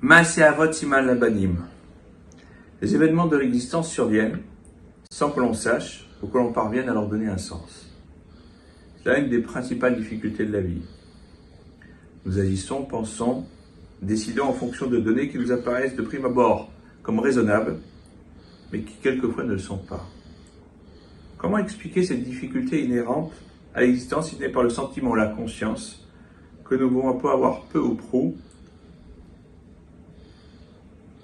Maaseavot Siman Labanim. Les événements de l'existence surviennent sans que l'on sache ou que l'on parvienne à leur donner un sens. C'est là une des principales difficultés de la vie. Nous agissons, pensons, décidons en fonction de données qui nous apparaissent de prime abord comme raisonnables, mais qui quelquefois ne le sont pas. Comment expliquer cette difficulté inhérente à l'existence si ce n'est par le sentiment ou la conscience que nous pouvons avoir peu ou prou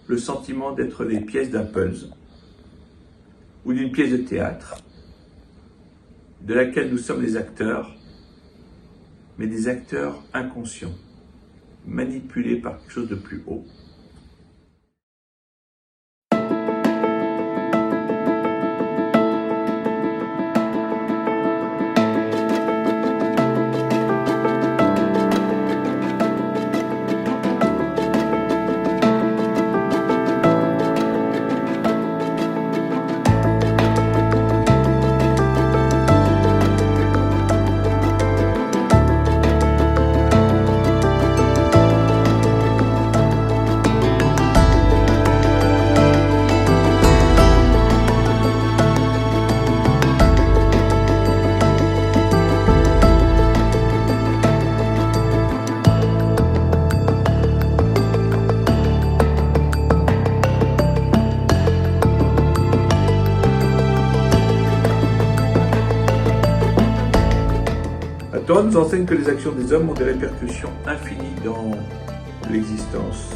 le sentiment d'être des pièces d'un puzzle ou d'une pièce de théâtre de laquelle nous sommes les acteurs, mais des acteurs inconscients, manipulés par quelque chose de plus haut. La Torah nous enseigne que les actions des hommes ont des répercussions infinies dans l'existence,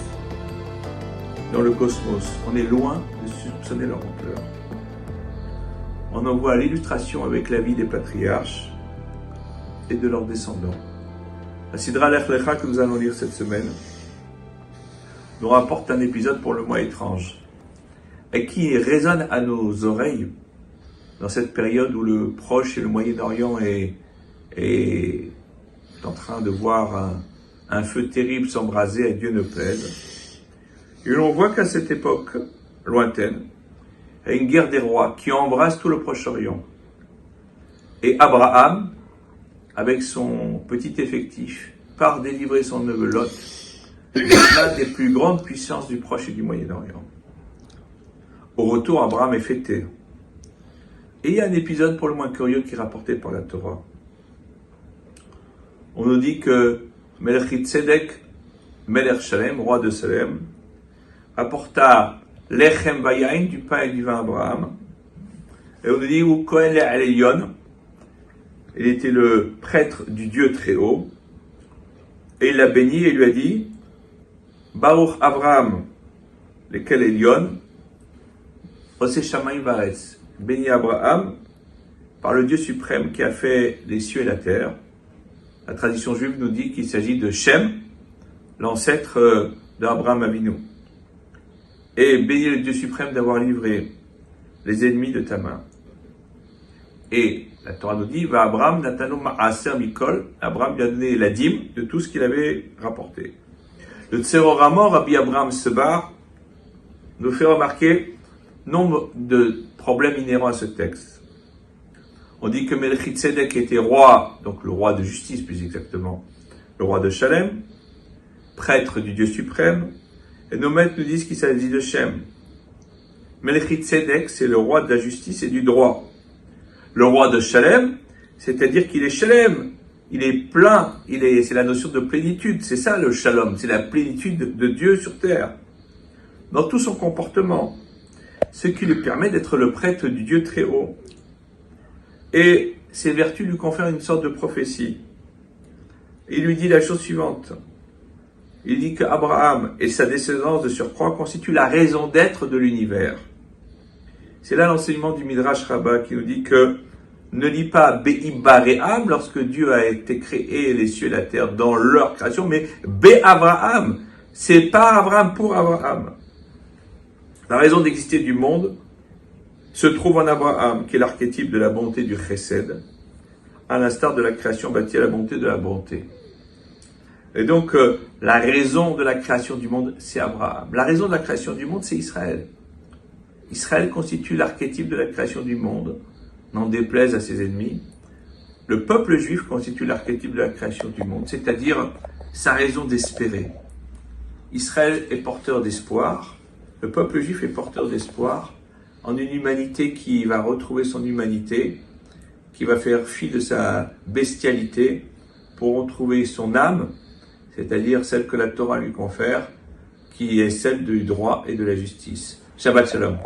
dans le cosmos. On est loin de soupçonner leur ampleur. On en voit l'illustration avec la vie des patriarches et de leurs descendants. La Sidra Lech Lecha que nous allons lire cette semaine nous rapporte un épisode pour le moins étrange et qui résonne à nos oreilles dans cette période où le Proche et le Moyen-Orient est en train de voir un feu terrible s'embraser, à Dieu ne plaise. Et l'on voit qu'à cette époque lointaine, il y a une guerre des rois qui embrasse tout le Proche-Orient. Et Abraham, avec son petit effectif, part délivrer son neveu Lot, l'un des plus grandes puissances du Proche et du Moyen-Orient. Au retour, Abraham est fêté. Et il y a un épisode pour le moins curieux qui est rapporté par la Torah. On nous dit que Melech Tzedek, Melech Shalem, roi de Salem, apporta Lechem Vayain, du pain et du vin à Abraham. Et on nous dit où Kohen Le'Elion, il était le prêtre du Dieu très haut, et il l'a béni et lui a dit Baruch Abraham, lequel Elion, Ose Shamayim Varetz, béni Abraham par le Dieu suprême qui a fait les cieux et la terre. La tradition juive nous dit qu'il s'agit de Shem, l'ancêtre d'Abraham Avinu. Et béni le Dieu suprême d'avoir livré les ennemis de ta main. Et la Torah nous dit, va Abraham natanu ma'aser mikol, Abraham lui a donné la dîme de tout ce qu'il avait rapporté. Le Tseroramo, Rabbi Abraham Sebar, nous fait remarquer nombre de problèmes inhérents à ce texte. On dit que Melech Tzedek était roi, donc le roi de justice plus exactement, le roi de Shalem, prêtre du Dieu suprême, et nos maîtres nous disent qu'il s'agit de Shem. Melech Tzedek, c'est le roi de la justice et du droit. Le roi de Shalem, c'est-à-dire qu'il est Shalem, il est plein, c'est la notion de plénitude, c'est ça le Shalom, c'est la plénitude de Dieu sur terre, dans tout son comportement, ce qui lui permet d'être le prêtre du Dieu très haut. Et ses vertus lui confèrent une sorte de prophétie. Il lui dit la chose suivante. Il dit qu'Abraham et sa descendance de surcroît constituent la raison d'être de l'univers. C'est là l'enseignement du Midrash Rabbah qui nous dit que ne lis pas Be'ibaream lorsque Dieu a été créé les cieux et la terre dans leur création, mais Be'Avraham. C'est par Abraham pour Abraham. La raison d'exister du monde se trouve en Abraham, qui est l'archétype de la bonté du Chesed, à l'instar de la création bâtie à la bonté de la bonté. Et donc, la raison de la création du monde, c'est Abraham. La raison de la création du monde, c'est Israël. Israël constitue l'archétype de la création du monde, n'en déplaise à ses ennemis. Le peuple juif constitue l'archétype de la création du monde, c'est-à-dire sa raison d'espérer. Israël est porteur d'espoir, le peuple juif est porteur d'espoir en une humanité qui va retrouver son humanité, qui va faire fi de sa bestialité pour retrouver son âme, c'est-à-dire celle que la Torah lui confère, qui est celle du droit et de la justice. Shabbat Shalom.